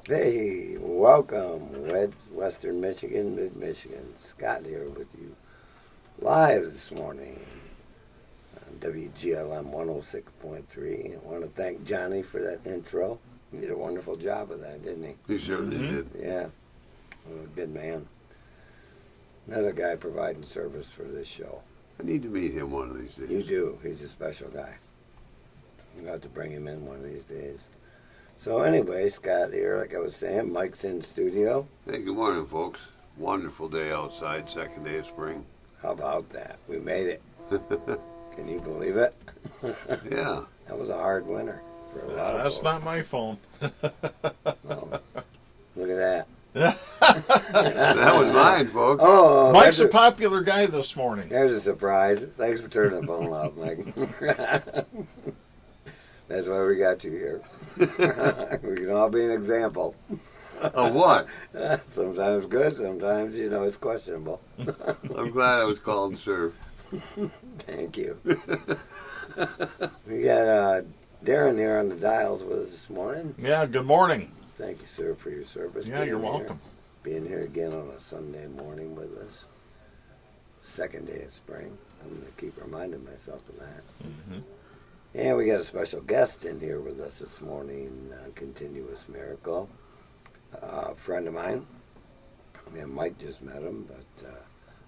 Hey, welcome, Western Michigan, Mid-Michigan. Scott here with you live this morning on WGLM 106.3. I want to thank Johnny for that intro. He did a wonderful job of that, didn't he? He certainly did. Yeah, a good man. Another guy providing service for this show. I need to meet him one of these days. You do. He's a special guy. You have to bring him in one of these days. So anyway, Scott here, like I was saying, Mike's in studio. Hey, good morning, folks. Wonderful day outside, second day of spring. How about that? We made it. Can you believe it? Yeah. That was a hard winter for a lot of That's folks. not my phone. Oh, look at that. That was mine, folks. Oh, Mike's a popular guy this morning. there's a surprise. Thanks for turning the phone off, Mike. That's why we got you here. We can all be an example. Of what? Sometimes good, sometimes, it's questionable. I'm glad I was called and served. Thank you. We got Darren here on the dials with us this morning. Yeah, good morning. Thank you, sir, for your service. Yeah, you're being here. welcome. Being here again on a Sunday morning with us. Second day of spring. I'm going to keep reminding myself of that. Mm-hmm. And we got a special guest in here with us this morning on Continuous Miracle. A friend of mine. And Mike just met him, but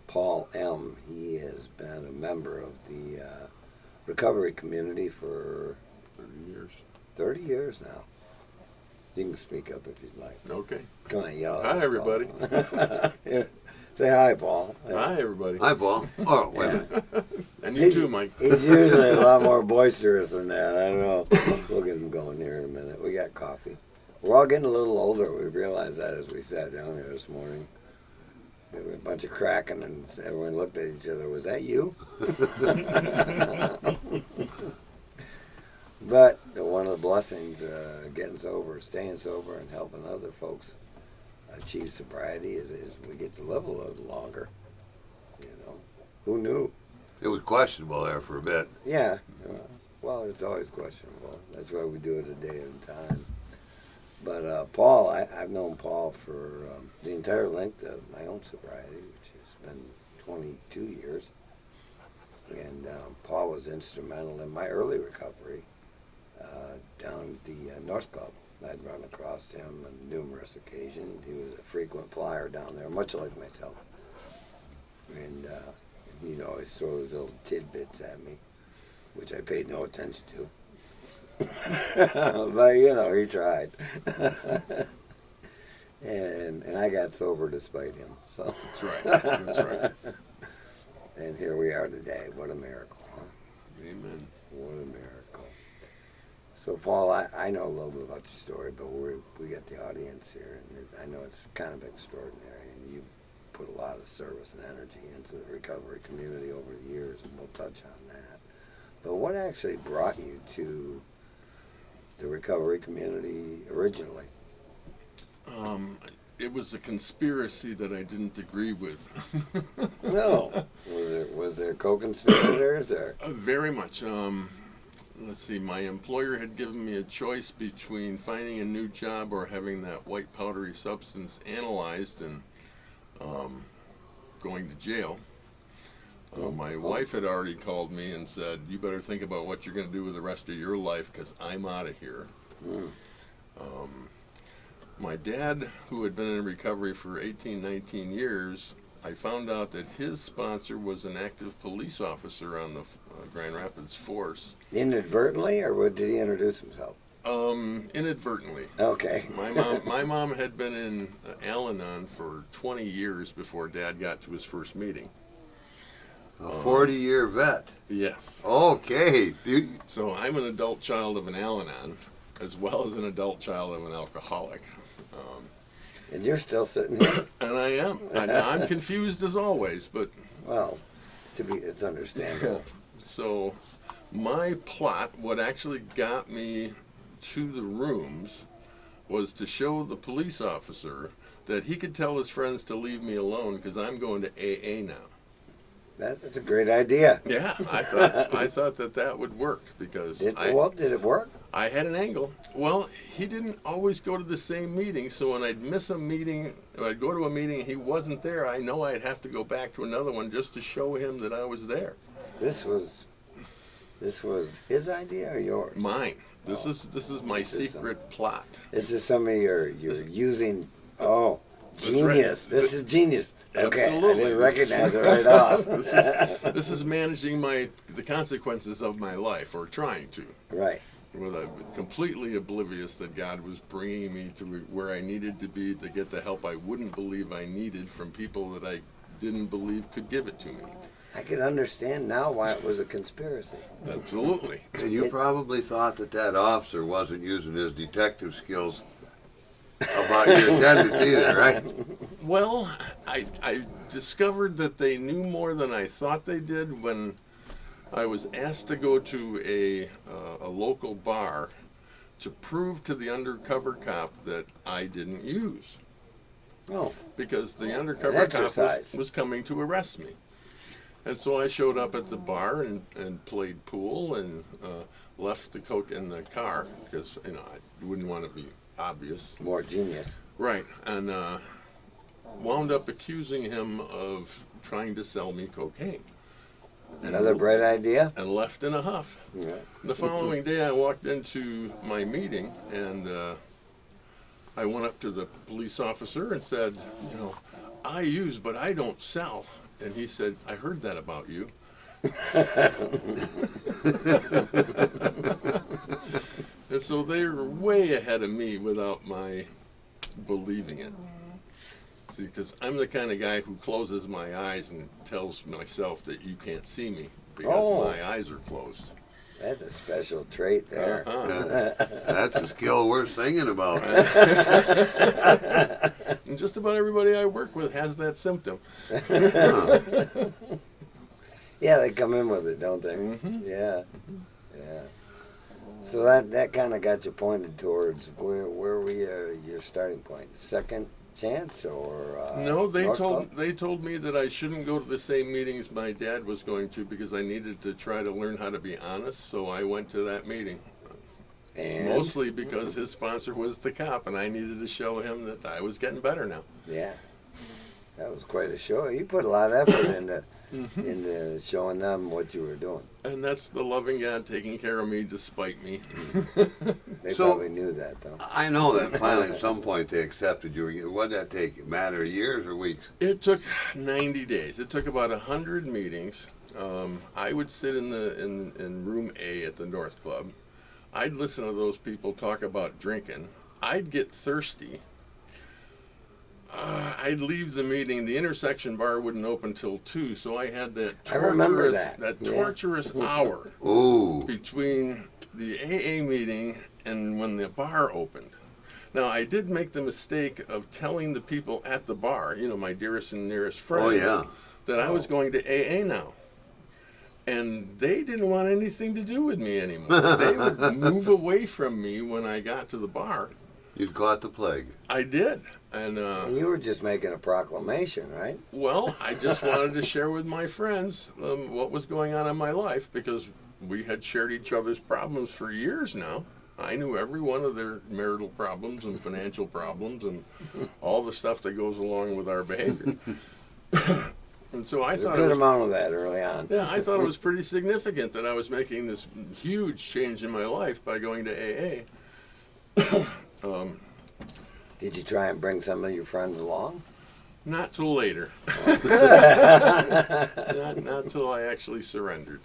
Paul M. He has been a member of the recovery community for 30 years. 30 years now. You can speak up if you'd like. Okay. Come on, yell. Hi, everybody. Yeah. Say hi, Paul. Hi, everybody. Hi, Paul. Oh, wait a minute. And you too, Mike. He's usually a lot more boisterous than that. I don't know. We'll get him going here in a minute. We got coffee. We're all getting a little older. We realized that as we sat down here this morning. There was a bunch of cracking, and everyone looked at each other. Was that you? But one of the blessings getting sober, staying sober, and helping other folks achieve sobriety is we get to live a little longer. Who knew? It was questionable there for a bit. Yeah. Well, it's always questionable. That's why we do it a day at a time. But Paul, I've known Paul for the entire length of my own sobriety, which has been 22 years. And Paul was instrumental in my early recovery down at the North Club. I'd run across him on numerous occasions. He was a frequent flyer down there, much like myself. And he'd always throw his little tidbits at me, which I paid no attention to. But, he tried. and I got sober despite him. So. That's right. That's right. And here we are today. What a miracle, huh? Amen. What a miracle. So, Paul, I know a little bit about your story, but we got the audience here, and I know it's kind of extraordinary, and you put a lot of service and energy into the recovery community over the years, and we'll touch on that. But what actually brought you to the recovery community originally? It was a conspiracy that I didn't agree with. No. Was there co-conspirators or? Very much. Let's see, my employer had given me a choice between finding a new job or having that white powdery substance analyzed and going to jail. My wife had already called me and said, you better think about what you're going to do with the rest of your life because I'm out of here. My dad, who had been in recovery for 18, 19 years, I found out that his sponsor was an active police officer on the Grand Rapids force. Inadvertently, or did he introduce himself? Inadvertently. Okay. My mom had been in Al-Anon for 20 years before Dad got to his first meeting. A 40-year vet. Yes. Okay. So I'm an adult child of an Al-Anon, as well as an adult child of an alcoholic. And you're still sitting here. And I am. I'm confused as always, but Well, it's understandable. so my plot, what actually got me to the rooms, was to show the police officer that he could tell his friends to leave me alone because I'm going to AA now. That's a great idea. Yeah, I thought that would work because Did it work? I had an angle. Well, he didn't always go to the same meeting, so when I'd miss a meeting, or I'd go to a meeting and he wasn't there, I know I'd have to go back to another one just to show him that I was there. This was his idea or yours? Mine. This is my secret plot. This is some of you're using. Oh, That's genius! right. This is genius. Okay, Absolutely. I didn't recognize it right off. This is managing the consequences of my life, or trying to. Right. Completely oblivious that God was bringing me to where I needed to be to get the help I wouldn't believe I needed from people that I didn't believe could give it to me. I can understand now why it was a conspiracy. Absolutely. And you probably thought that officer wasn't using his detective skills about your attendance either, right? Well, I discovered that they knew more than I thought they did when I was asked to go to a local bar to prove to the undercover cop that I didn't use. Oh, Because the undercover cop exercise. was coming to arrest me. And so I showed up at the bar and played pool and left the coat in the car because I wouldn't want to be obvious. more genius. Right, and wound up accusing him of trying to sell me cocaine. Another bright idea. And left in a huff. Yeah. The following day, I walked into my meeting and I went up to the police officer and said, I use, but I don't sell. And he said, I heard that about you. And so they were way ahead of me without my believing it. See, because I'm the kind of guy who closes my eyes and tells myself that you can't see me because my eyes are closed. That's a special trait there. That's a skill worth singing about. And just about everybody I work with has that symptom. Yeah, they come in with it, don't they? Mm-hmm. Yeah, yeah. So that kind of got you pointed towards where were your starting point? Second chance or No, they North told Club? they told me that I shouldn't go to the same meetings my dad was going to because I needed to try to learn how to be honest. So I went to that meeting. And Mostly because his sponsor was the cop, and I needed to show him that I was getting better now. yeah, that was quite a show. You put a lot of effort into showing them what you were doing. And that's the loving God taking care of me despite me. They So- probably knew that though. I know that finally at some point they accepted you. What did that take? A matter of years or weeks? It took 90 days. It took about 100 meetings. I would sit in room A at the North Club. I'd listen to those people talk about drinking. I'd get thirsty. I'd leave the meeting. The intersection bar wouldn't open till 2, so I had that I remember torturous, that. Yeah. torturous hour Ooh. between the AA meeting and when the bar opened. Now, I did make the mistake of telling the people at the bar, my dearest and nearest friends, Oh, yeah. that I was going to AA now. And they didn't want anything to do with me anymore. They would move away from me when I got to the bar. You'd caught the plague. I did. And, And you were just making a proclamation, right? well, I just wanted to share with my friends what was going on in my life because we had shared each other's problems for years now. I knew every one of their marital problems and financial problems and all the stuff that goes along with our behavior. And so I There's a thought good amount of that early on. yeah, I thought it was pretty significant that I was making this huge change in my life by going to AA. Did you try and bring some of your friends along? Not till later. not till I actually surrendered.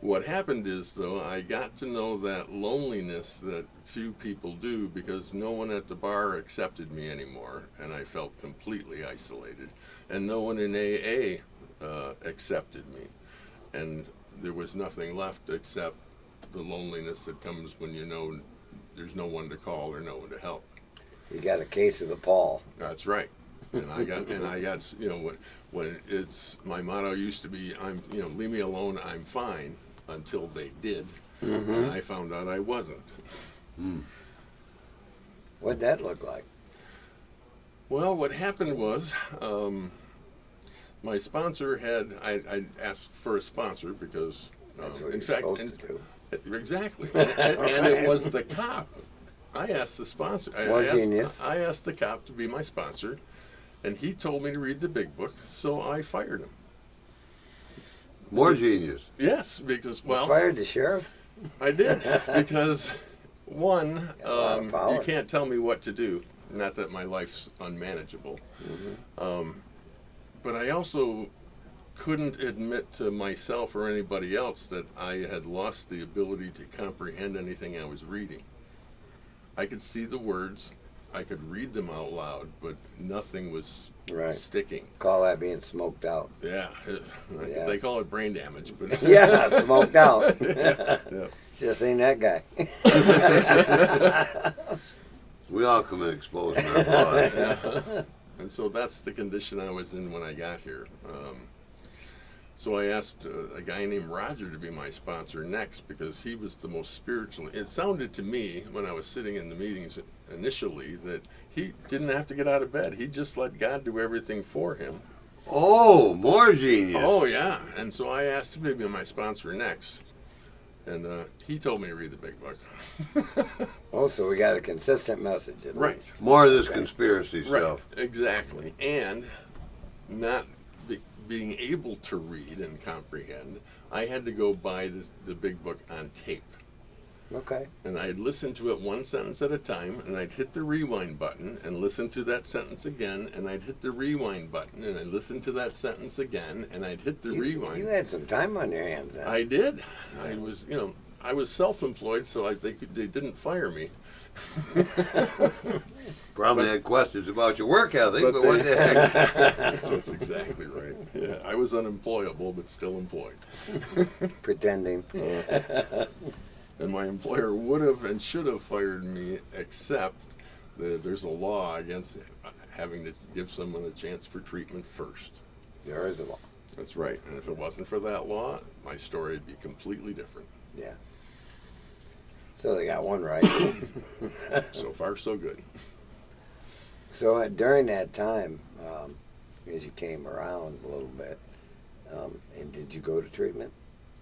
What happened is, though, I got to know that loneliness that few people do because no one at the bar accepted me anymore, and I felt completely isolated. And no one in AA accepted me. And there was nothing left except the loneliness that comes when you know there's no one to call or no one to help. You got a case of the Paul. That's right. And I got, you know, when it's, my motto used to be, leave me alone, I'm fine, until they did. And I found out I wasn't. What'd that look like? Well, what happened was, my sponsor I asked for a sponsor because, That's what in you're fact, supposed to do. exactly, and it was the cop. I asked the sponsor. Genius. I asked the cop to be my sponsor, and he told me to read the big book, so I fired him. More genius. Yes, because You fired the sheriff? I did because one, Got a lot of power. you can't tell me what to do. Not that my life's unmanageable, but I also couldn't admit to myself or anybody else that I had lost the ability to comprehend anything I was reading. I could see the words, I could read them out loud, but nothing was Right. sticking. Call that being smoked out. Yeah, Yeah. they call it brain damage, but Yeah, smoked out. yeah. Just ain't that guy. We all commit exposing our blood. And so that's the condition I was in when I got here. So I asked a guy named Roger to be my sponsor next because he was the most spiritual. It sounded to me when I was sitting in the meetings initially that he didn't have to get out of bed. He just let God do everything for him. Oh, more genius. Oh, yeah. And so I asked him to be my sponsor next. And he told me to read the big book. Oh, so we got a consistent message. At Right. least. More of this conspiracy Right, stuff. exactly. And not being able to read and comprehend, I had to go buy the big book on tape. Okay. And I'd listen to it one sentence at a time, and I'd hit the rewind button and listen to that sentence again, and I'd hit the rewind button, and I'd listen to that sentence again, and I'd hit the rewind. You had some time on your hands then. I did. I was self-employed, so they didn't fire me. Probably had questions about your work ethic, but but what the heck? That's exactly right. Yeah, I was unemployable, but still employed. Pretending. And my employer would have and should have fired me, except that there's a law against having to give someone a chance for treatment first. There is a law. That's right. And if it wasn't for that law, my story would be completely different. Yeah. So they got one right. So far, so good. So during that time, as you came around a little bit, and did you go to treatment?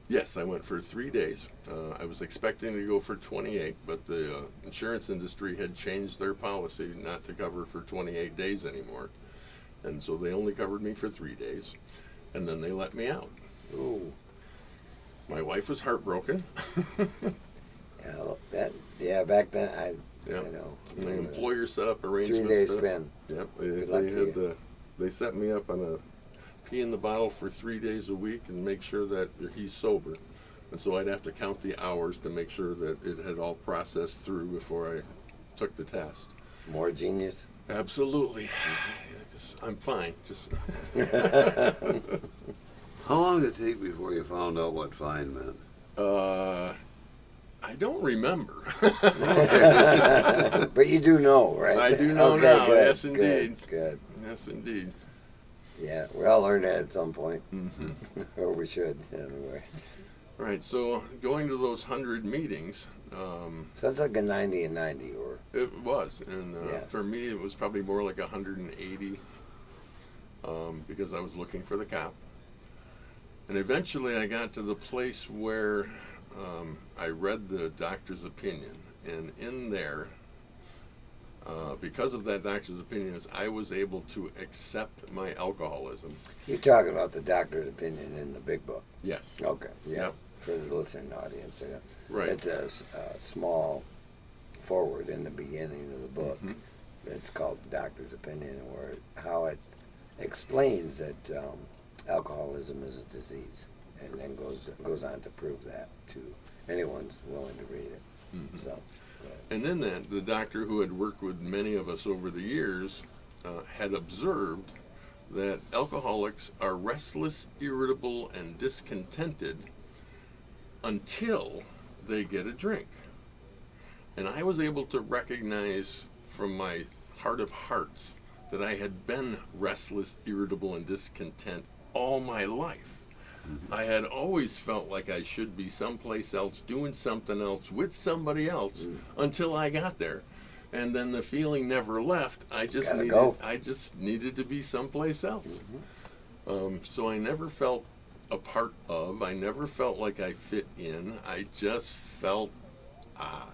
Yes, I went for 3 days. I was expecting to go for 28, but the insurance industry had changed their policy not to cover for 28 days anymore. And so they only covered me for 3 days, and then they let me out. Ooh. My wife was heartbroken. Yeah, back then, Yeah. you know. My employer set up arrangements. 3 day to- spin. Yep, Good luck to they set me up on a pee in the bottle for 3 days a week and make sure that he's sober. And so I'd have to count the hours to make sure that it had all processed through before I took the test. More genius. Absolutely. I'm fine. Just How long did it take before you found out what fine meant? I don't remember. But you do know, right? I do know Okay, now. good, Yes, indeed. Good. Yes, indeed. Yeah, we all learn that at some point. Mm-hmm. Or we should, anyway. Right. So going to those 100 meetings. So that's like a 90 and 90, or It was, and Yeah. for me, it was probably more like 180 because I was looking for the cop. And eventually, I got to the place where I read the doctor's opinion, and in there, because of that doctor's opinion, I was able to accept my alcoholism. you're talking about the doctor's opinion in the big book. Yes. Okay, yeah. Yep. For the listening audience, yeah. Right. It's a small forward in the beginning of the book. Mhm. It's called the doctor's opinion, where how it explains that alcoholism is a disease, and then goes on to prove that to anyone's willing to read it. Mhm. So, And then the doctor who had worked with many of us over the years had observed that alcoholics are restless, irritable, and discontented until they get a drink. And I was able to recognize from my heart of hearts that I had been restless, irritable, and discontent all my life. I had always felt like I should be someplace else, doing something else with somebody else until I got there. And then the feeling never left. I just needed to be someplace else. So I never felt a part of. I never felt like I fit in. I just felt odd.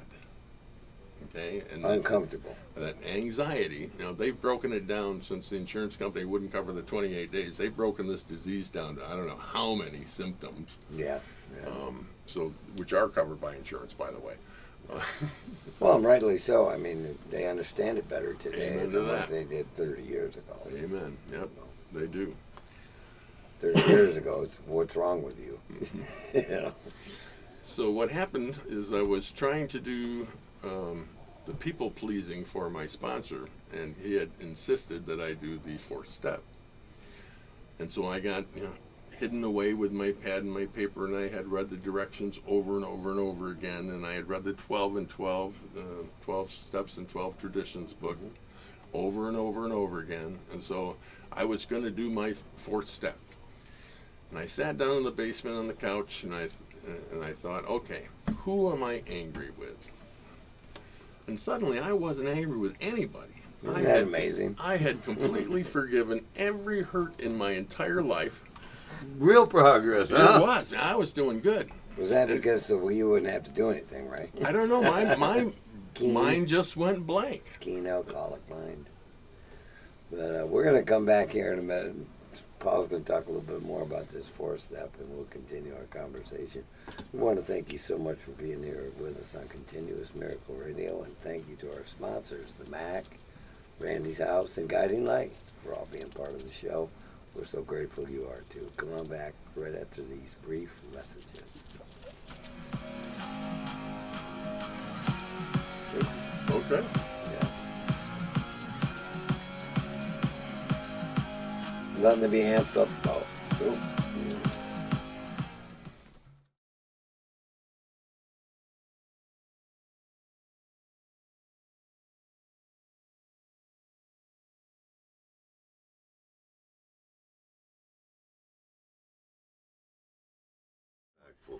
Okay, and Uncomfortable. that anxiety. Now they've broken it down since the insurance company wouldn't cover the 28 days. They've broken this disease down to I don't know how many symptoms. Yeah. So which are covered by insurance, by the way. Well, and rightly so. I mean, they understand it better today Amen to than what that. they did 30 years ago. Amen. Yep, they do. 30 years ago, it's what's wrong with you? You know? So what happened is I was trying to do the people pleasing for my sponsor, and he had insisted that I do the fourth step. And so I got hidden away with my pad and my paper, and I had read the directions over and over and over again, and I had read the 12 and 12, 12 steps and 12 traditions book over and over and over again. And so I was going to do my fourth step. And I sat down in the basement on the couch, and I thought, okay, who am I angry with? And suddenly I wasn't angry with anybody. Isn't that amazing? I had completely forgiven every hurt in my entire life. Real progress, It huh? was. I was doing good. Was that because you wouldn't have to do anything, right? I don't know. My Keen. mind just went blank. Keen alcoholic mind. But we're going to come back here in a minute. Paul's going to talk a little bit more about this fourth step, and we'll continue our conversation. We want to thank you so much for being here with us on Continuous Miracle Radio, and thank you to our sponsors, the MAC, Randy's House, and Guiding Light, for all being part of the show. We're so grateful you are, too. Come on back right after these brief messages. Okay. Yeah. Nothing to be amped up about. Cool.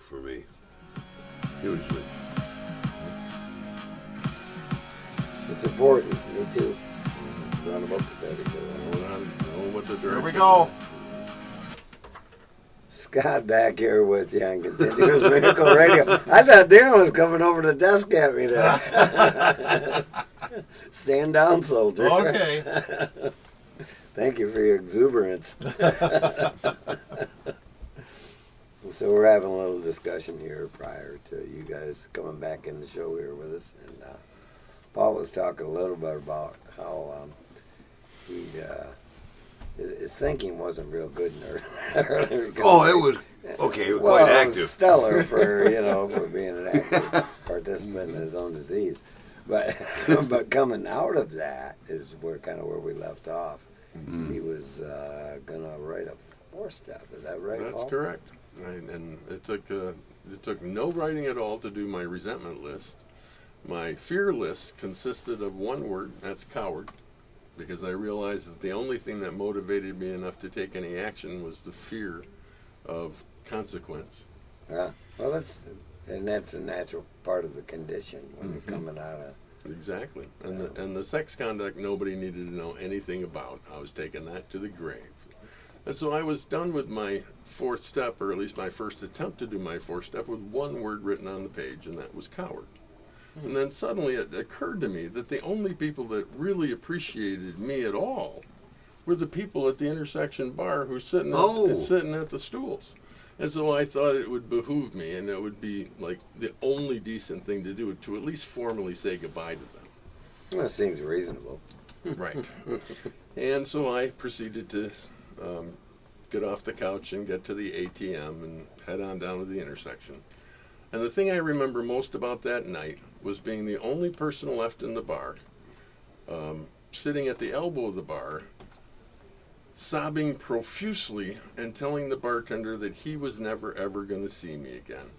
For me, hugely. It's important. Me too. Run a book study. Know what the Here direction we go. Scott back here with you on Continuous Miracle Radio. I thought Darren was coming over the desk at me there. Stand down, soldier. Okay. Thank you for your exuberance. So we're having a little discussion here prior to you guys coming back in the show here with us. And Paul was talking a little bit about how his thinking wasn't real good in earlier. Oh, it was okay. It was Well, quite it was active. stellar for for being an active participant in his own disease. But but coming out of that is where we left off. He was gonna write a fourth step. Is that right, That's Paul? correct. And it took no writing at all to do my resentment list. My fear list consisted of one word, that's coward, because I realized that the only thing that motivated me enough to take any action was the fear of consequence. Yeah. Well, that's a natural part of the condition when you're coming out of. Exactly. And the sex conduct nobody needed to know anything about. I was taking that to the grave. And so I was done with my fourth step, or at least my first attempt to do my fourth step, with one word written on the page, and that was coward. And then suddenly it occurred to me that the only people that really appreciated me at all were the people at the intersection bar who sitting at the stools. And so I thought it would behoove me, and it would be like the only decent thing to do, to at least formally say goodbye to them. Well, that seems reasonable. Right. And so I proceeded to get off the couch and get to the ATM and head on down to the intersection. And the thing I remember most about that night was being the only person left in the bar, sitting at the elbow of the bar, sobbing profusely and telling the bartender that he was never ever going to see me again.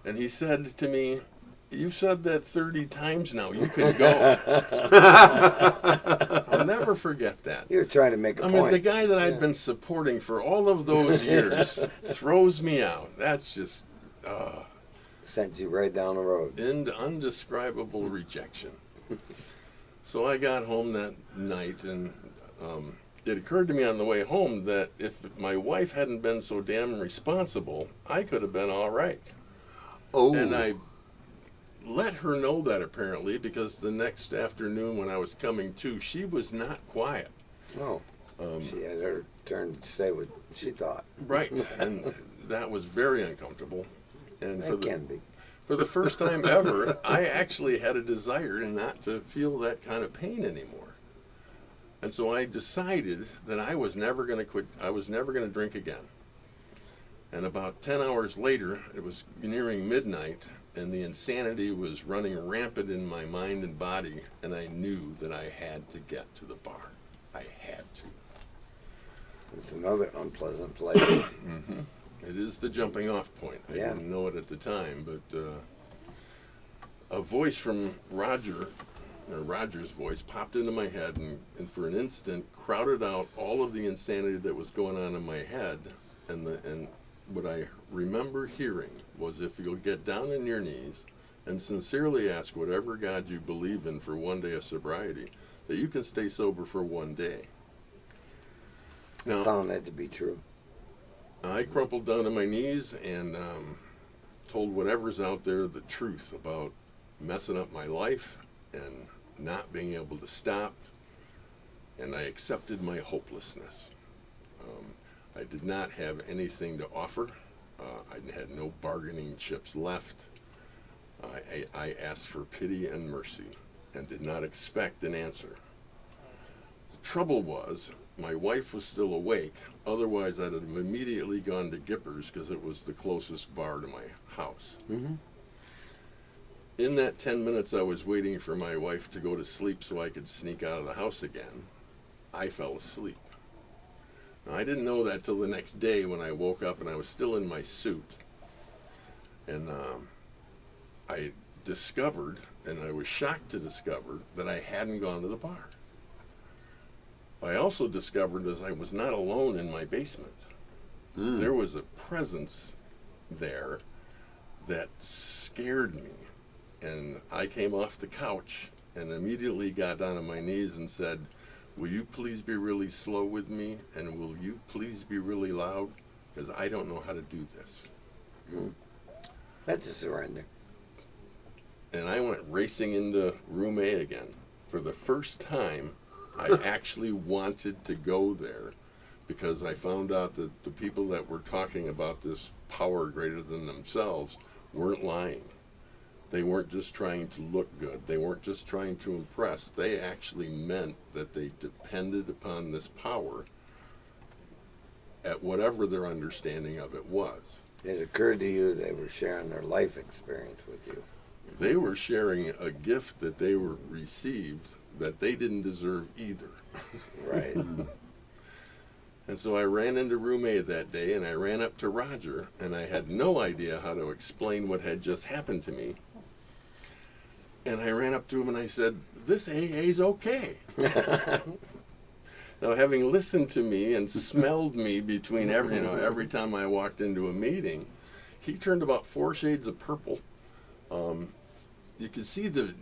And he said to me, "You've said that 30 times now. You can go." I'll never forget that. You're trying to make a I point. mean, the guy that I'd been supporting for all of those years throws me out. That's just Sent you right down the road. undescribable rejection. So I got home that night, and it occurred to me on the way home that if my wife hadn't been so damn responsible, I could have been all right. Oh. And I let her know that, apparently, because the next afternoon when I was coming to, she was not quiet. Oh, she had her turn to say what she thought. Right. And that was very uncomfortable. And It can be. for the first time ever, I actually had a desire not to feel that kind of pain anymore. And so I decided that I was never going to quit. I was never going to drink again. And about 10 hours later, it was nearing midnight, and the insanity was running rampant in my mind and body, and I knew that I had to get to the bar. I had to. It's another unpleasant place. Mm-hmm. It is the jumping off point. I Yeah. didn't know it at the time, but a voice from Roger's voice, popped into my head and for an instant crowded out all of the insanity that was going on in my head. And what I remember hearing was, if you'll get down on your knees and sincerely ask whatever God you believe in for one day of sobriety, that you can stay sober for one day. Now, Found that to be true. I crumpled down to my knees and told whatever's out there the truth about messing up my life and not being able to stop, and I accepted my hopelessness. I did not have anything to offer. I had no bargaining chips left. I asked for pity and mercy and did not expect an answer. The trouble was, my wife was still awake. Otherwise, I'd have immediately gone to Gipper's because it was the closest bar to my house. Mm-hmm. In that 10 minutes I was waiting for my wife to go to sleep so I could sneak out of the house again, I fell asleep. Now, I didn't know that till the next day when I woke up and I was still in my suit. And I discovered, and I was shocked to discover, that I hadn't gone to the bar. I also discovered that I was not alone in my basement. There was a presence there that scared me. And I came off the couch and immediately got down on my knees and said, "Will you please be really slow with me? And will you please be really loud? Because I don't know how to do this." That's a surrender. And I went racing into room A again. For the first time, I actually wanted to go there because I found out that the people that were talking about this power greater than themselves weren't lying. They weren't just trying to look good. They weren't just trying to impress. They actually meant that they depended upon this power at whatever their understanding of it was. It occurred to you they were sharing their life experience with you. They were sharing a gift that they were received that they didn't deserve either. Right. And so I ran into room A that day, and I ran up to Roger, and I had no idea how to explain what had just happened to me. And I ran up to him and I said, "This AA's okay." Now, having listened to me and smelled me between every time I walked into a meeting, he turned about 4 shades of purple. You could see the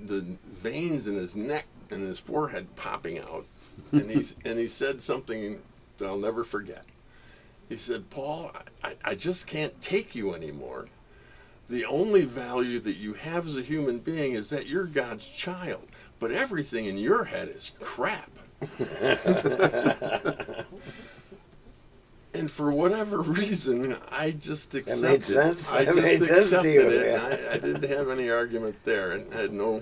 veins in his neck and his forehead popping out, and he said something that I'll never forget. He said, "Paul, I just can't take you anymore. The only value that you have as a human being is that you're God's child, but everything in your head is crap." And for whatever reason, I just accepted. That made sense. I That just made sense to accepted you, it. yeah. I didn't have any argument there, and had no.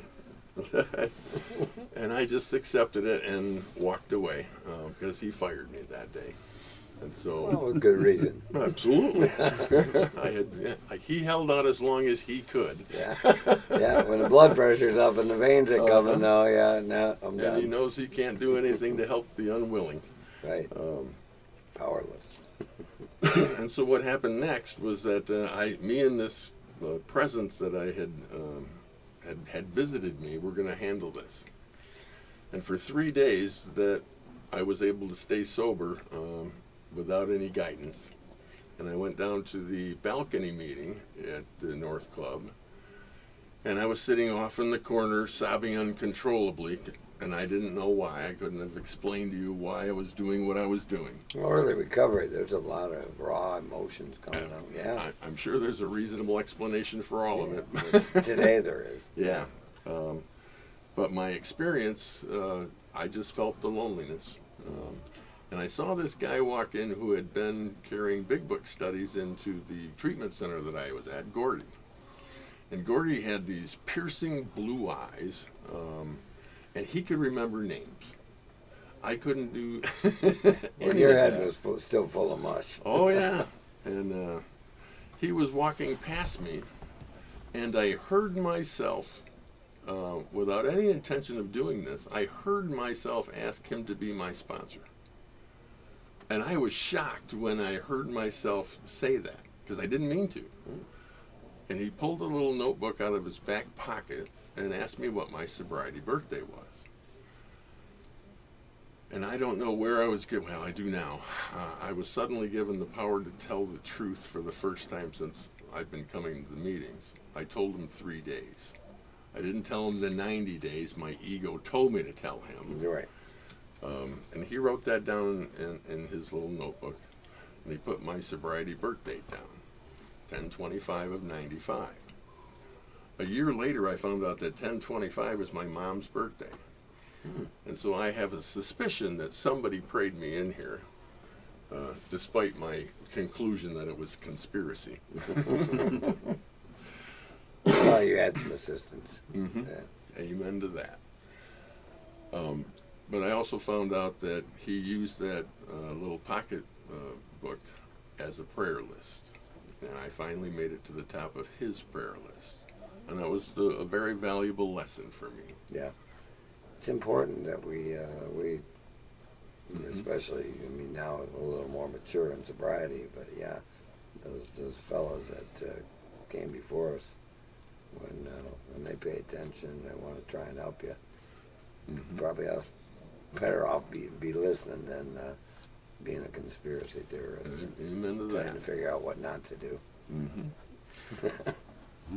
And I just accepted it and walked away because he fired me that day, and so. Well, with good reason. Absolutely. He held out as long as he could. Yeah. Yeah, when the blood pressure's up and the veins are coming, no, I'm And he done. knows he can't do anything to help the unwilling. Right. Powerless. And so what happened next was that me and this presence that I had visited me, were going to handle this. And for 3 days that I was able to stay sober without any guidance. And I went down to the balcony meeting at the North Club, and I was sitting off in the corner sobbing uncontrollably, and I didn't know why. I couldn't have explained to you why I was doing what I was doing. Well, early recovery, there's a lot of raw emotions coming out. Yeah. I'm sure there's a reasonable explanation for all of it. Today there is. Yeah. But my experience, I just felt the loneliness. And I saw this guy walk in who had been carrying big book studies into the treatment center that I was at, Gordy. And Gordy had these piercing blue eyes, and he could remember names. I couldn't do any Your of head that. was still full of mush. Oh, yeah. And he was walking past me, and I heard myself, without any intention of doing this, I heard myself ask him to be my sponsor. And I was shocked when I heard myself say that, because I didn't mean to. And he pulled a little notebook out of his back pocket and asked me what my sobriety birthday was. And I don't know where I was given, well, I do now. I was suddenly given the power to tell the truth for the first time since I've been coming to the meetings. I told him 3 days. I didn't tell him the 90 days. My ego told me to tell him. You're right. And he wrote that down in his little notebook. And he put my sobriety birth date down, 10/25 of 95. A year later, I found out that 10/25 was my mom's birthday. And so I have a suspicion that somebody prayed me in here, despite my conclusion that it was conspiracy. Well, you had some assistance. Mm-hmm. Yeah. Amen to that. But I also found out that he used that little pocket book as a prayer list. And I finally made it to the top of his prayer list. And that was a very valuable lesson for me. Yeah. It's important that we especially, I mean, now a little more mature in sobriety, but yeah, those fellows that came before us, when they pay attention, they want to try and help you. Mm-hmm. Probably us better off be listening than being a conspiracy theorist. Amen to Trying that. to figure out what not to do. Mm-hmm.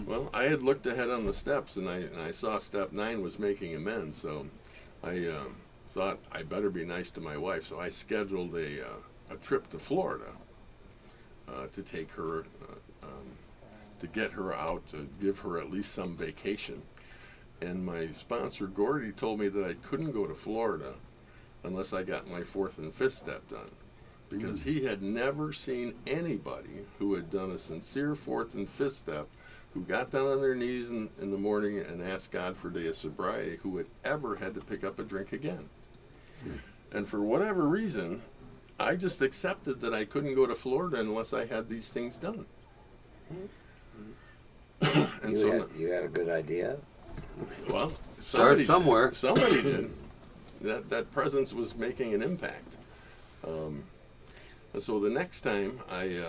Well, I had looked ahead on the steps, and I saw step 9 was making amends, so I thought I better be nice to my wife. So I scheduled a trip to Florida to take her, to get her out, to give her at least some vacation. And my sponsor, Gordy, told me that I couldn't go to Florida unless I got my 4th and 5th step done. Because he had never seen anybody who had done a sincere 4th and 5th step, who got down on their knees in the morning and asked God for a day of sobriety, who had ever had to pick up a drink again. And for whatever reason, I just accepted that I couldn't go to Florida unless I had these things done. And You had a good idea? well, Start somewhere. Somebody did. That presence was making an impact. And so the next time I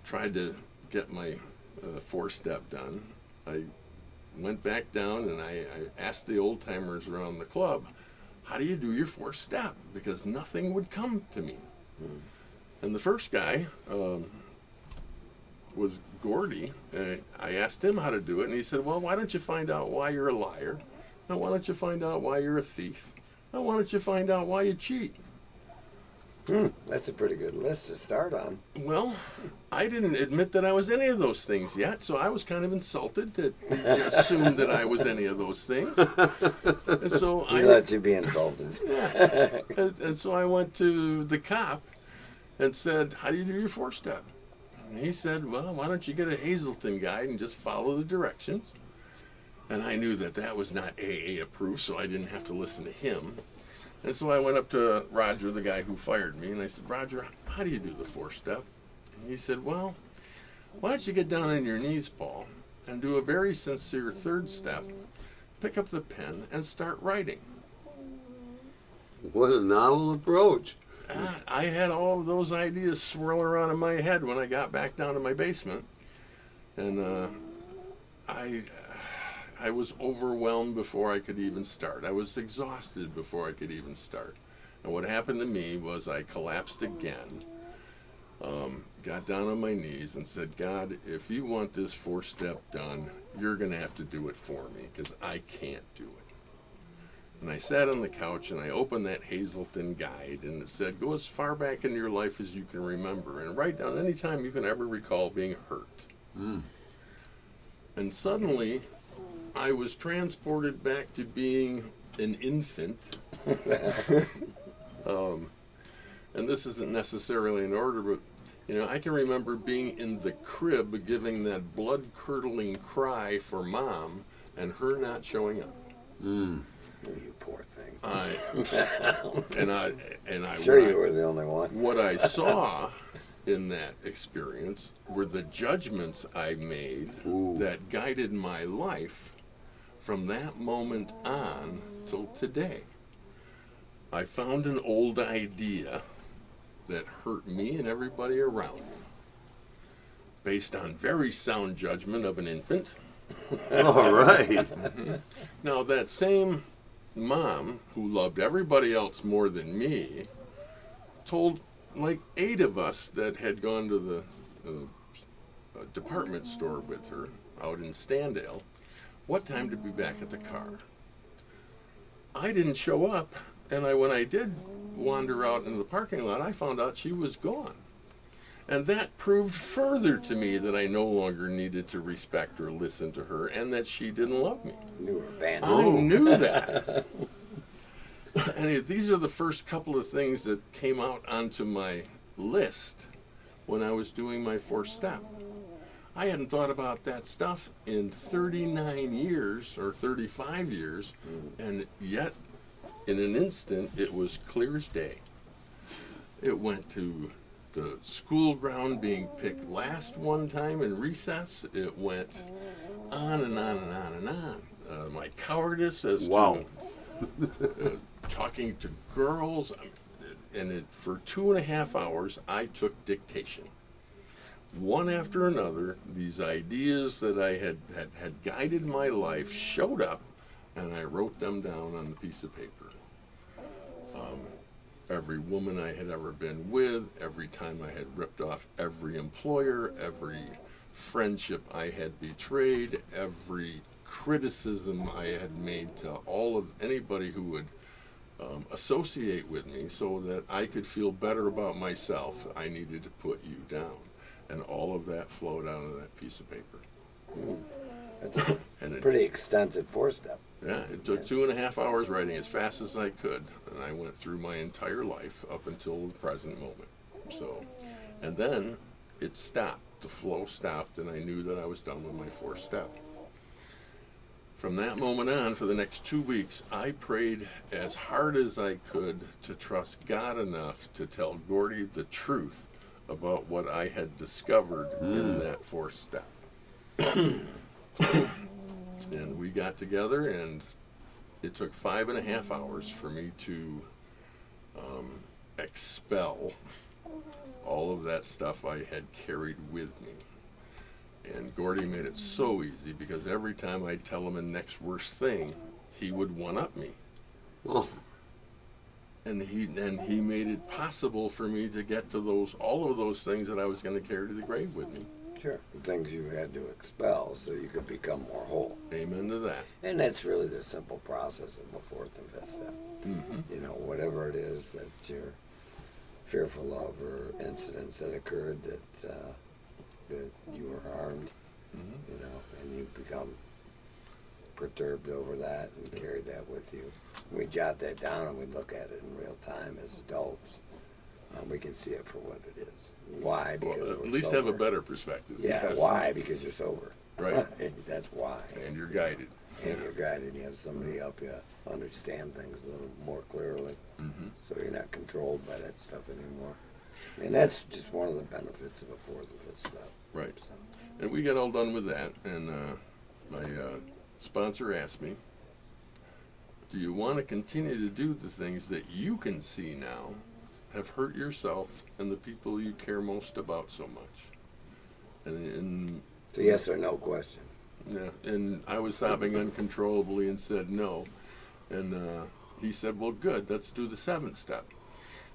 tried to get my 4-step done, I went back down and I asked the old timers around the club, how do you do your 4th step? Because nothing would come to me. And the first guy was Gordy. I asked him how to do it, and he said, well, why don't you find out why you're a liar? Now, why don't you find out why you're a thief? Now, why don't you find out why you cheat? That's a pretty good list to start on. Well, I didn't admit that I was any of those things yet, so I was kind of insulted that he assumed that I was any of those things. And so We let you be insulted. and so I went to the cop and said, how do you do your 4th step? And he said, well, why don't you get a Hazelton guide and just follow the directions? And I knew that that was not AA approved, so I didn't have to listen to him. And so I went up to Roger, the guy who fired me, and I said, Roger, how do you do the 4th step? And he said, well, why don't you get down on your knees, Paul, and do a very sincere 3rd step, pick up the pen, and start writing. What a novel approach. I had all of those ideas swirl around in my head when I got back down to my basement, and I was overwhelmed before I could even start. I was exhausted before I could even start. And what happened to me was I collapsed again, got down on my knees and said, God, if you want this 4-step done, you're going to have to do it for me because I can't do it. And I sat on the couch and I opened that Hazelton guide and it said, go as far back in your life as you can remember and write down any time you can ever recall being hurt. And suddenly I was transported back to being an infant. And this isn't necessarily in order, but I can remember being in the crib giving that blood-curdling cry for Mom and her not showing up. You poor thing. And I Sure, you were the only one. What I saw in that experience were the judgments I made that guided my life from that moment on till today. I found an old idea that hurt me and everybody around me, based on very sound judgment of an infant. All right. Now, that same mom, who loved everybody else more than me, told like 8 of us that had gone to the department store with her out in Standale what time to be back at the car. I didn't show up, and when I did wander out into the parking lot, I found out she was gone. And that proved further to me that I no longer needed to respect or listen to her, and that she didn't love me. You were abandoned. I knew that. And these are the first couple of things that came out onto my list when I was doing my 4th step. I hadn't thought about that stuff in 39 years or 35 years, and yet in an instant it was clear as day. It went to the school ground being picked last one time in recess. It went on and on and on and on. My cowardice as to talking to girls, and for 2.5 hours I took dictation. One after another, these ideas that I had guided my life showed up, and I wrote them down on a piece of paper. Every woman I had ever been with, every time I had ripped off every employer, every friendship I had betrayed, every criticism I had made to all of anybody who would associate with me, so that I could feel better about myself, I needed to put you down. And all of that flowed out of that piece of paper. That's a pretty extensive 4-step. Yeah, it took 2.5 hours writing as fast as I could, and I went through my entire life up until the present moment. So, and then it stopped. The flow stopped, and I knew that I was done with my 4th step. From that moment on, for the next 2 weeks, I prayed as hard as I could to trust God enough to tell Gordy the truth about what I had discovered in that 4th step. And we got together, and it took 5.5 hours for me to expel all of that stuff I had carried with me. And Gordy made it so easy, because every time I'd tell him the next worst thing, he would one-up me. Oh. And he made it possible for me to get to all of those things that I was going to carry to the grave with me. Sure. The things you had to expel so you could become more whole. Amen to that. And that's really the simple process of the 4th and 5th step. Mm-hmm. Whatever it is that you're fearful of, or incidents that occurred that you were harmed, and you become perturbed over that and carry that with you. We jot that down and we look at it in real time as adults. We can see it for what it is. Why? Because Well, at we're least sober. have a better perspective. Yeah, Yes. why? Because you're sober. Right. That's why. And you're guided. And you're guided. You have somebody help you understand things a little more clearly, so you're not controlled by that stuff anymore. And that's just one of the benefits of a 4th and 5th step. Right. So, And we got all done with that, and my sponsor asked me Do you want to continue to do the things that you can see now have hurt yourself and the people you care most about so much? And It's a yes or no question. yeah, and I was sobbing uncontrollably and said no. And he said, "Well, good. Let's do the 7th step."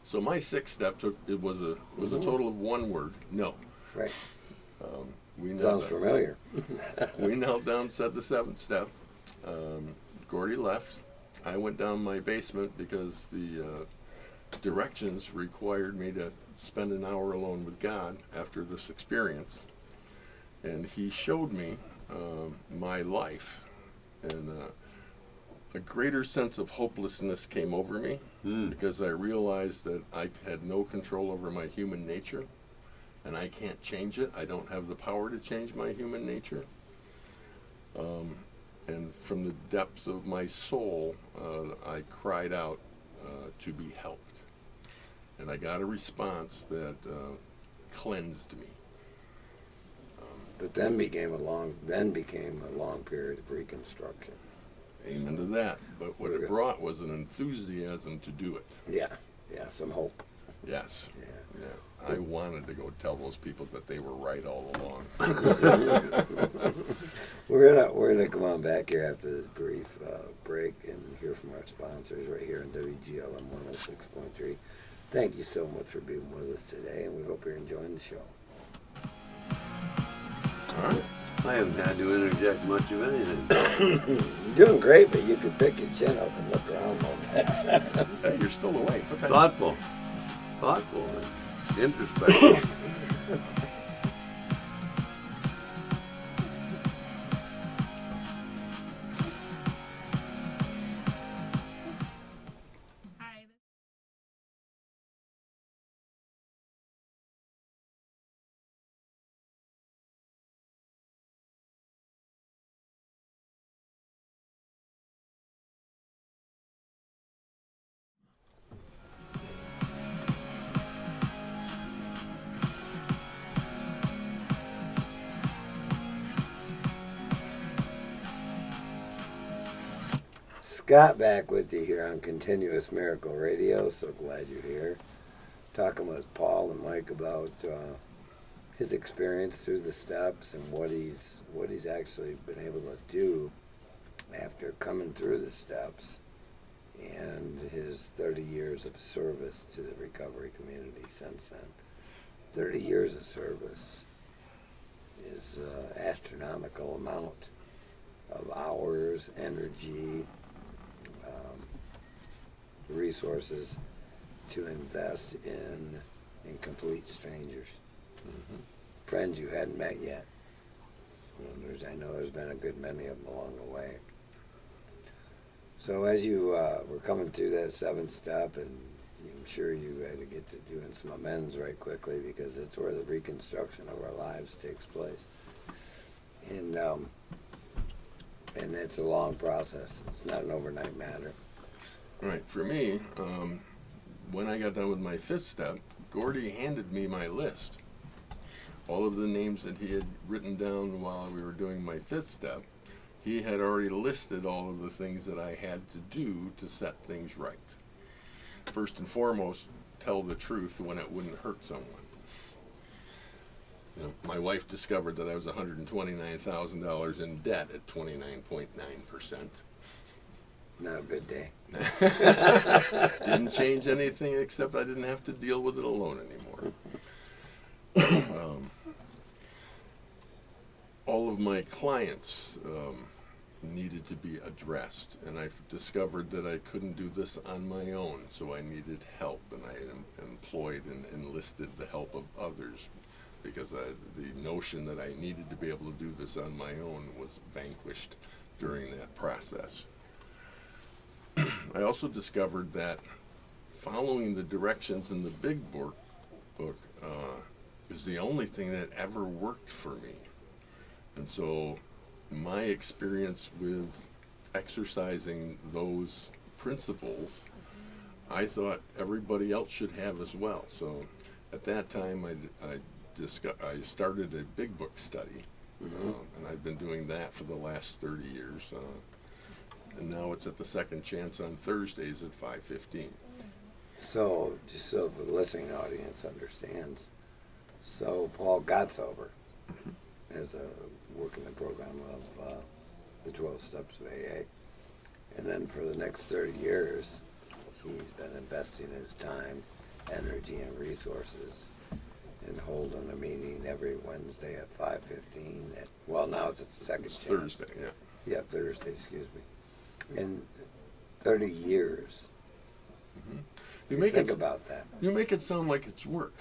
So my 6th step was a total of one word: no. Right. We Sounds familiar. We knelt down, said the 7th step. Gordy left. I went down my basement because the directions required me to spend an hour alone with God after this experience. And he showed me my life. And a greater sense of hopelessness came over me because I realized that I had no control over my human nature. And I can't change it. I don't have the power to change my human nature. And from the depths of my soul, I cried out to be helped. And I got a response that cleansed me. But then became a long period of reconstruction. Amen to that. But what it brought was an enthusiasm to do it. Yeah, some hope. Yes. Yeah. Yeah. I wanted to go tell those people that they were right all along. We're gonna come on back here after this brief break and hear from our sponsors right here on WGLM 106.3. Thank you so much for being with us today, and we hope you're enjoying the show. All right. I haven't had to interject much of anything. You're doing great, but you could pick your chin up and look around a little bit. Hey, you're still awake. What the Thoughtful, introspective. Scott back with you here on Continuous Miracle Radio. So glad you're here. Talking with Paul and Mike about his experience through the steps and what he's actually been able to do after coming through the steps, and his 30 years of service to the recovery community since then. 30 years of service is an astronomical amount of hours, energy, resources to invest in complete strangers, friends you hadn't met yet. I know there's been a good many of them along the way. So as you were coming through that 7th step, and I'm sure you had to get to doing some amends right quickly, because it's where the reconstruction of our lives takes place. And it's a long process. It's not an overnight matter. Right. For me, when I got done with my 5th step, Gordy handed me my list. All of the names that he had written down while we were doing my 5th step, he had already listed all of the things that I had to do to set things right. First and foremost, tell the truth when it wouldn't hurt someone. You know, my wife discovered that I was $129,000 in debt at 29.9%. Not a good day. Didn't change anything except I didn't have to deal with it alone anymore. All of my clients needed to be addressed, and I discovered that I couldn't do this on my own, so I needed help, and I employed and enlisted the help of others, because the notion that I needed to be able to do this on my own was vanquished during that process. I also discovered that following the directions in the big book is the only thing that ever worked for me. And so my experience with exercising those principles, I thought everybody else should have as well. So at that time, I started a big book study, and I've been doing that for the last 30 years. and now it's at the Second Chance on Thursdays at 5:15. So, just so the listening audience understands, so Paul got sober as a working the program of the 12 Steps of AA. And then for the next 30 years, he's been investing his time, energy, and resources in holding a meeting every Wednesday at 5:15. Well, now it's at the Second It's Chance. Thursday, yeah. Yeah, Thursday, excuse me. In 30 years. You make Think it about that. you make it sound like it's work.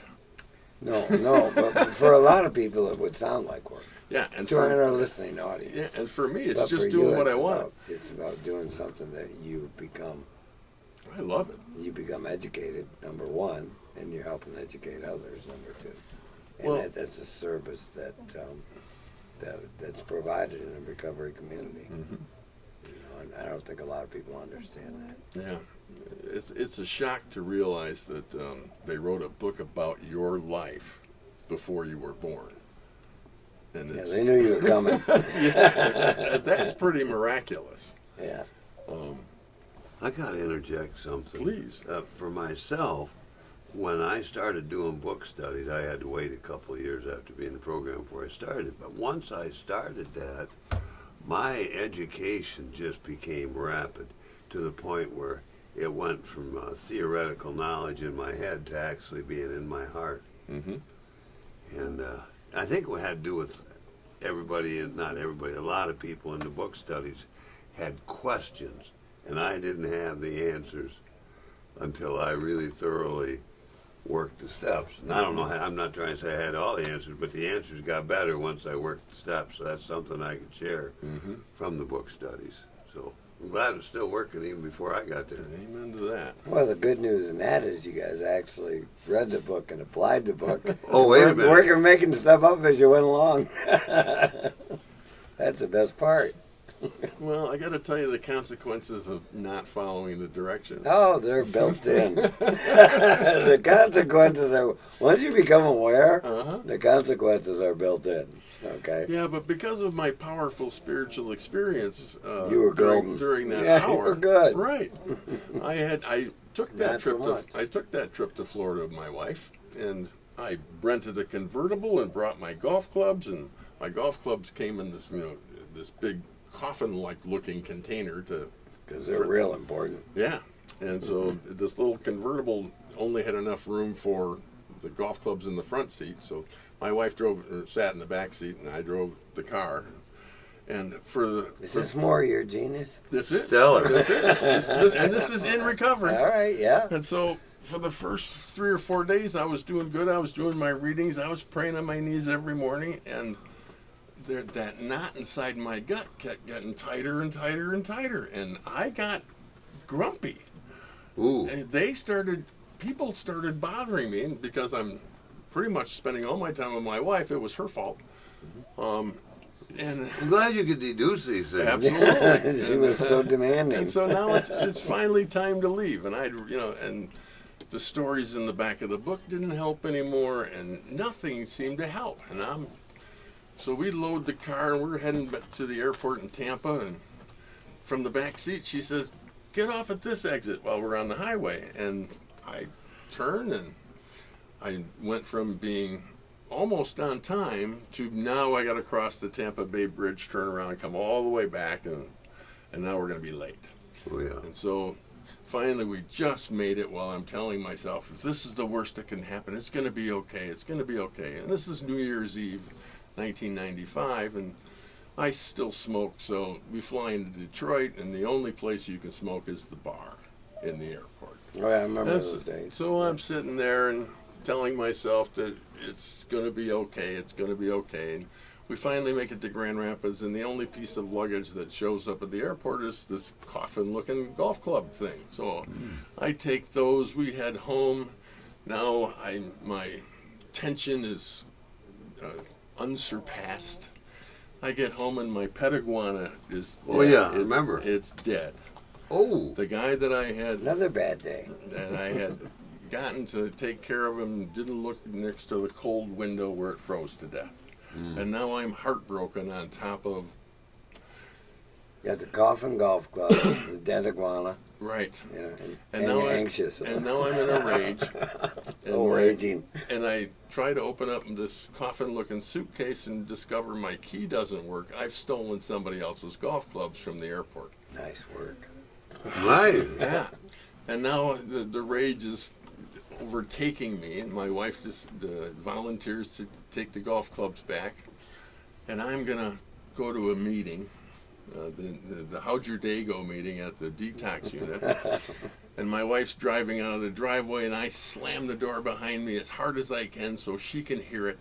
No, but for a lot of people it would sound like work. Yeah, and To our for, listening audience. yeah, and for me, it's But just for doing you, what I it's want. It's about doing something that you become. I love it. You become educated, number one, and you're helping educate others, number two. And Well- that's a service that's provided in a recovery community. Mhm. You know, and I don't think a lot of people understand that. Yeah, it's a shock to realize that they wrote a book about your life before you were born, and Yeah, it's they knew you were coming. yeah, that's pretty miraculous. Yeah. I gotta interject something. Please. For myself, when I started doing book studies, I had to wait a couple of years after being in the program before I started. But once I started that, my education just became rapid to the point where it went from theoretical knowledge in my head to actually being in my heart. Mm-hmm. And I think it had to do with everybody, and not everybody, a lot of people in the book studies had questions, and I didn't have the answers until I really thoroughly worked the steps. And I don't know, I'm not trying to say I had all the answers, but the answers got better once I worked the steps, so that's something I could share Mm-hmm. from the book studies. So I'm glad it's still working even before I got there. Amen to that. Well, the good news in that is you guys actually read the book and applied the book. Oh, wait a minute. Working, making stuff up as you went along. That's the best part. Well, I got to tell you the consequences of not following the directions. Oh, they're built in. The consequences are, once you become aware, Uh-huh. the consequences are built in. Okay? Yeah, but because of my powerful spiritual experience You were golden. during that Yeah, you hour, were good. right? I took that Not so trip much. I took that trip to Florida with my wife, and I rented a convertible and brought my golf clubs, and my golf clubs came in this this big coffin-like looking container to. Because they're real important. Yeah, and so this little convertible only had enough room for the golf clubs in the front seat. So my wife sat in the back seat, and I drove the car. And Is this more your genius? this is Stellar. and this is in recovery. All right, yeah. And so for the first 3 or 4 days, I was doing good. I was doing my readings. I was praying on my knees every morning, and that knot inside my gut kept getting tighter and tighter and tighter, and I got grumpy. Ooh. And people started bothering me because I'm pretty much spending all my time with my wife. It was her fault. And I'm glad you could deduce these things. absolutely. She was so demanding. And so now it's finally time to leave. And and the stories in the back of the book didn't help anymore, and nothing seemed to help. And so we load the car, and we're heading back to the airport in Tampa. And from the back seat, she says, "Get off at this exit," while we're on the highway. And I turned, and I went from being almost on time to now I got to cross the Tampa Bay Bridge, turn around, and come all the way back, and now we're going to be late. Oh, yeah. And so finally we just made it while I'm telling myself, this is the worst that can happen. It's going to be okay. It's going to be okay. And this is New Year's Eve, 1995, and I still smoke, so we fly into Detroit, and the only place you can smoke is the bar in the airport. Oh, yeah, I remember That's- those days. So I'm sitting there and telling myself that it's going to be okay, it's going to be okay. And we finally make it to Grand Rapids, and the only piece of luggage that shows up at the airport is this coffin-looking golf club thing. So I take those, we head home. Now my tension is unsurpassed. I get home, and my pet iguana is dead. Oh, yeah, I It's- remember. It's dead. Oh. The guy that I had Another bad day. and I had gotten to take care of him, didn't look next to the cold window where it froze to death. And now I'm heartbroken on top of got the Coffin Golf Club, the Dead Iguana, Right. yeah, And and now you're I- anxious. And now I'm in a rage. Oh, raging. And I try to open up this coffin-looking suitcase and discover my key doesn't work. I've stolen somebody else's golf clubs from the airport. Nice work. Right. Yeah. And now the rage is overtaking me, and my wife just volunteers to take the golf clubs back. And I'm going to go to a meeting, the How'd Your Day Go meeting at the detox unit. And my wife's driving out of the driveway, and I slam the door behind me as hard as I can so she can hear it,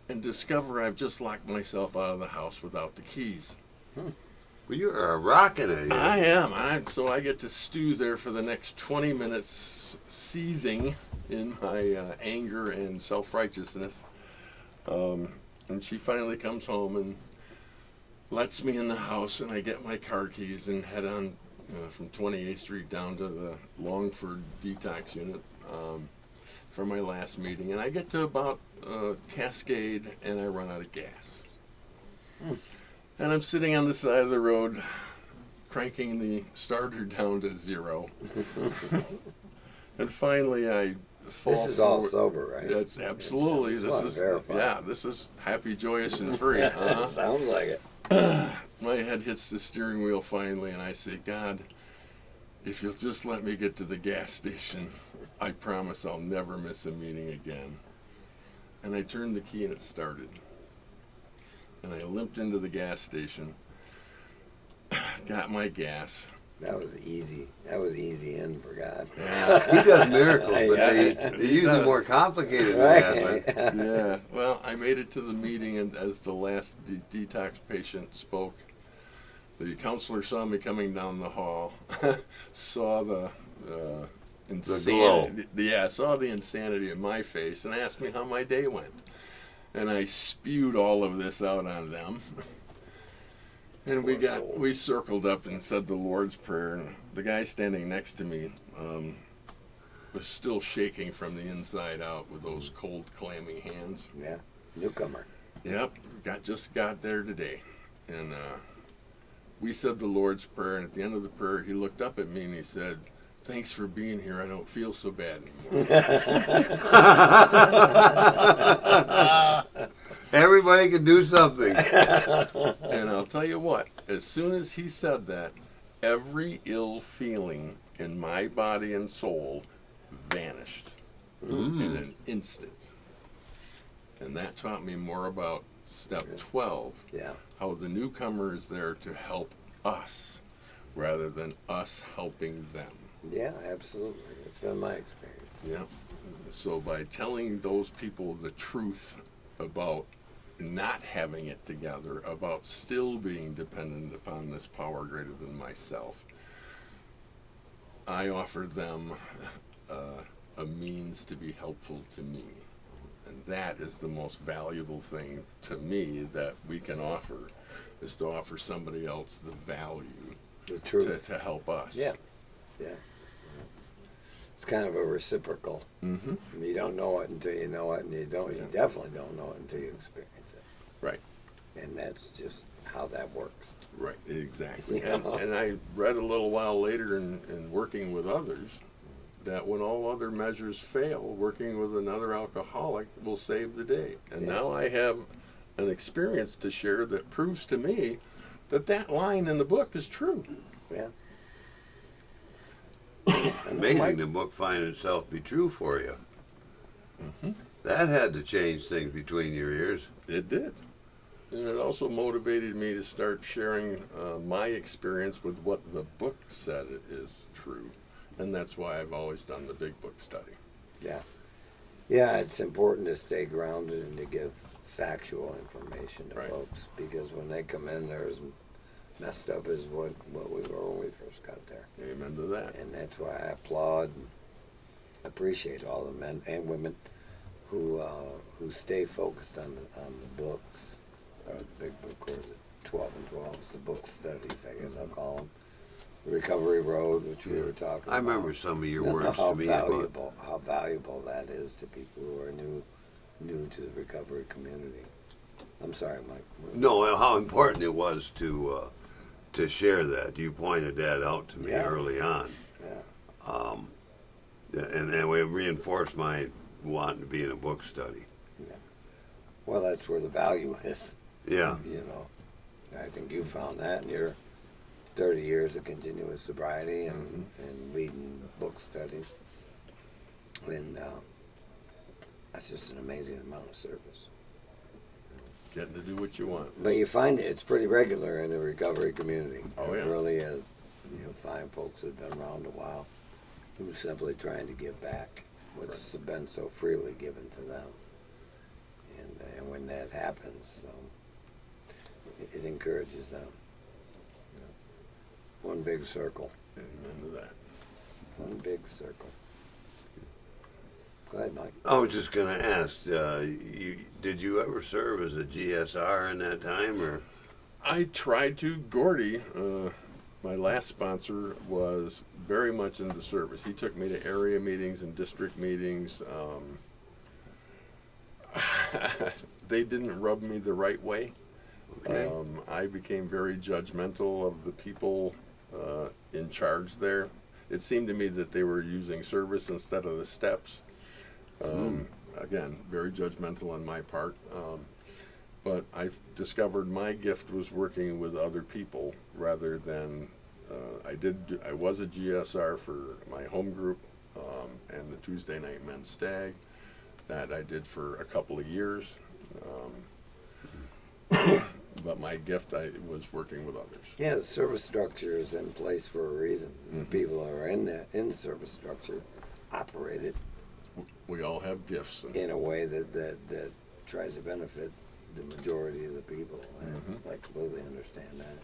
and discover I've just locked myself out of the house without the keys. Well, you're rocking it. I am. So I get to stew there for the next 20 minutes, seething in my anger and self-righteousness. And she finally comes home and lets me in the house, and I get my car keys and head on from 28th Street down to the Longford detox unit for my last meeting. And I get to about Cascade, and I run out of gas. And I'm sitting on the side of the road, cranking the starter down to 0. And finally, I fall This is all forward. sober, right? That's absolutely. Just This wanna is verify. This is happy, joyous, and free. Sounds like it. My head hits the steering wheel finally, and I say, God, if you'll just let me get to the gas station, I promise I'll never miss a meeting again. And I turned the key, and it started. And I limped into the gas station, got my gas. That was easy. That was easy in for God. Yeah. He does miracles, but Yeah. they're usually does. more complicated than that. Right. Yeah, well, I made it to the meeting, and as the last detox patient spoke, the counselor saw me coming down the hall, saw the insanity. Saw the insanity in my face, and asked me how my day went. And I spewed all of this out on them. And Poor souls. we circled up and said the Lord's Prayer, and the guy standing next to me was still shaking from the inside out with those cold, clammy hands. Yeah. Newcomer. Yep, just got there today. And we said the Lord's Prayer, and at the end of the prayer, he looked up at me and he said, "Thanks for being here. I don't feel so bad anymore." Everybody can do something. And I'll tell you what, as soon as he said that, every ill feeling in my body and soul vanished in an instant. And that taught me more about step 12, Yeah. how the newcomer is there to help us rather than us helping them. Yeah, absolutely. It's been my experience. Yeah. So by telling those people the truth about not having it together, about still being dependent upon this power greater than myself, I offered them a means to be helpful to me. And that is the most valuable thing to me that we can offer, is to offer somebody else the value The truth. to help us. Yeah. Yeah. It's kind of a reciprocal. Mm-hmm. You don't know it until you know it, and you definitely don't know it until you experience it. Right. And that's just how that works. Right, exactly. Yeah. And I read a little while later in working with others that when all other measures fail, working with another alcoholic will save the day. And Yeah. now I have an experience to share that proves to me that that line in the book is true. Yeah. Amazing the book find itself be true for you. Mm-hmm. That had to change things between your ears. It did. And it also motivated me to start sharing my experience with what the book said is true. And that's why I've always done the big book study. Yeah. Yeah, it's important to stay grounded and to give factual information to Right. folks, because when they come in, they're as messed up as what we were when we first got there. Amen to that. And that's why I applaud and appreciate all the men and women who stay focused on the books, or the big book, or the 12 and 12, the book studies, I guess I'll call them. The Recovery Road, which we were talking about. I remember some of your You know words how to me. how valuable that is to people who are new to the recovery community. I'm sorry, Mike. No, how important it was to to share that. You pointed that out to me Yeah. early on. Yeah. And we reinforced my wanting to be in a book study. Well, that's where the value is. Yeah. You know, I think you found that in your 30 years of continuous sobriety and leading book studies. And that's just an amazing amount of service. Getting to do what you want. But you find it's pretty regular in the recovery community. Oh, yeah. It really is. You find folks that have been around a while who are simply trying to give back what's been so freely given to them. And when that happens, it encourages them. One big circle. Amen to that. One big circle. Go ahead, Mike. I was just going to ask, did you ever serve as a GSR in that time, or? I tried to. Gordy, my last sponsor, was very much into service. He took me to area meetings and district meetings. They didn't rub me the right way. Okay. I became very judgmental of the people in charge there. It seemed to me that they were using service instead of the steps. Again, very judgmental on my part. But I discovered my gift was working with other people rather than I was a GSR for my home group and the Tuesday night men's stag. That I did for a couple of years. But my gift was working with others. Yeah, the service structure is in place for a reason. The people who are in the service structure operate it We all have gifts. in a way that tries to benefit the majority of the people. I completely understand that.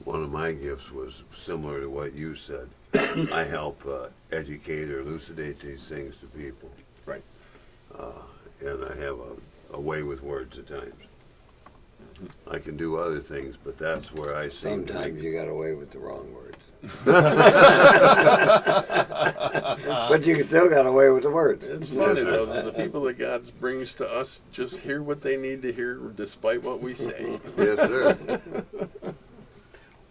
One of my gifts was similar to what you said. I help educate or elucidate these things to people. Right. And I have a way with words at times. I can do other things, but that's where I seem to Sometimes make you got away with the wrong words. But you still got away with the words. It's funny though, the people that God brings to us just hear what they need to hear despite what we say. Yes, sir.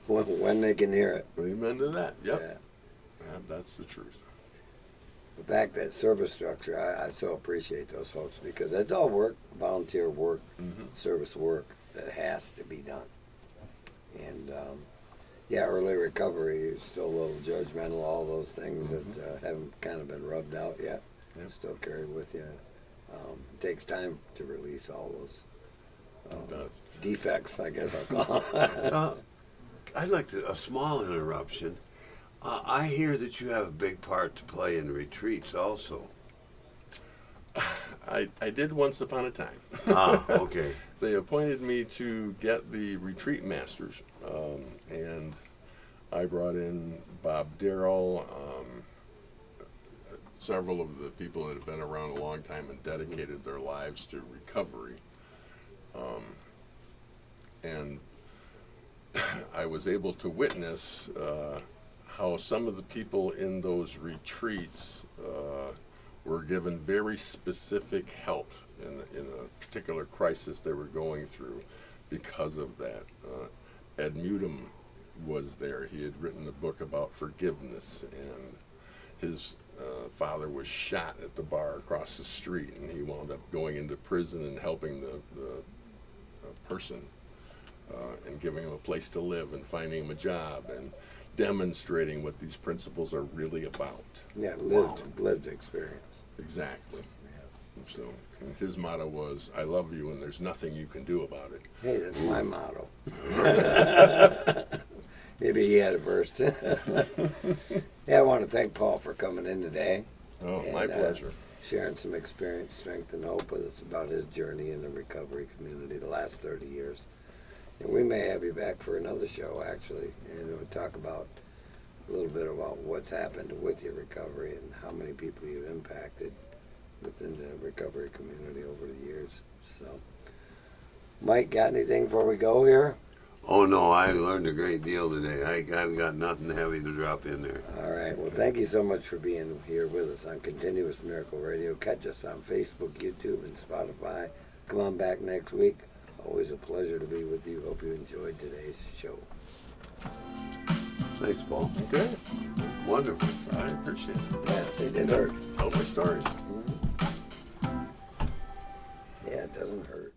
When they can hear it. Amen to that. Yep. Yeah. That's the truth. But back to that service structure, I so appreciate those folks because that's all work, volunteer work, service work that has to be done. And early recovery is still a little judgmental, all those things that haven't kind of been rubbed out yet. Yep. Still carry with you. It takes time to release all those It does. defects, I guess I'll call them. I'd like a small interruption. I hear that you have a big part to play in retreats also. I did once upon a time. Okay. They appointed me to get the retreat masters, and I brought in Bob Darrell, several of the people that have been around a long time and dedicated their lives to recovery. And I was able to witness how some of the people in those retreats were given very specific help in a particular crisis they were going through because of that. Ed Mutum was there. He had written a book about forgiveness, and his father was shot at the bar across the street, and he wound up going into prison and helping the person and giving him a place to live and finding him a job and demonstrating what these principles are really about. Yeah, lived experience. Exactly. So and his motto was, "I love you and there's nothing you can do about it." Hey, that's my motto. Maybe he had a verse too. Yeah, I want to thank Paul for coming in today. Oh, my pleasure. Sharing some experience, strength, and hope. It's about his journey in the recovery community the last 30 years. And we may have you back for another show, actually, and we'll talk about a little bit about what's happened with your recovery and how many people you've impacted within the recovery community over the years. So, Mike, got anything before we go here? Oh, no, I learned a great deal today. I've got nothing heavy to drop in there. All right. Well, thank you so much for being here with us on Continuous Miracle Radio. Catch us on Facebook, YouTube, and Spotify. Come on back next week. Always a pleasure to be with you. Hope you enjoyed today's show. Thanks, Paul. Okay, Wonderful. I appreciate it. Yeah, it didn't hurt. Tell my stories. Yeah, it doesn't hurt.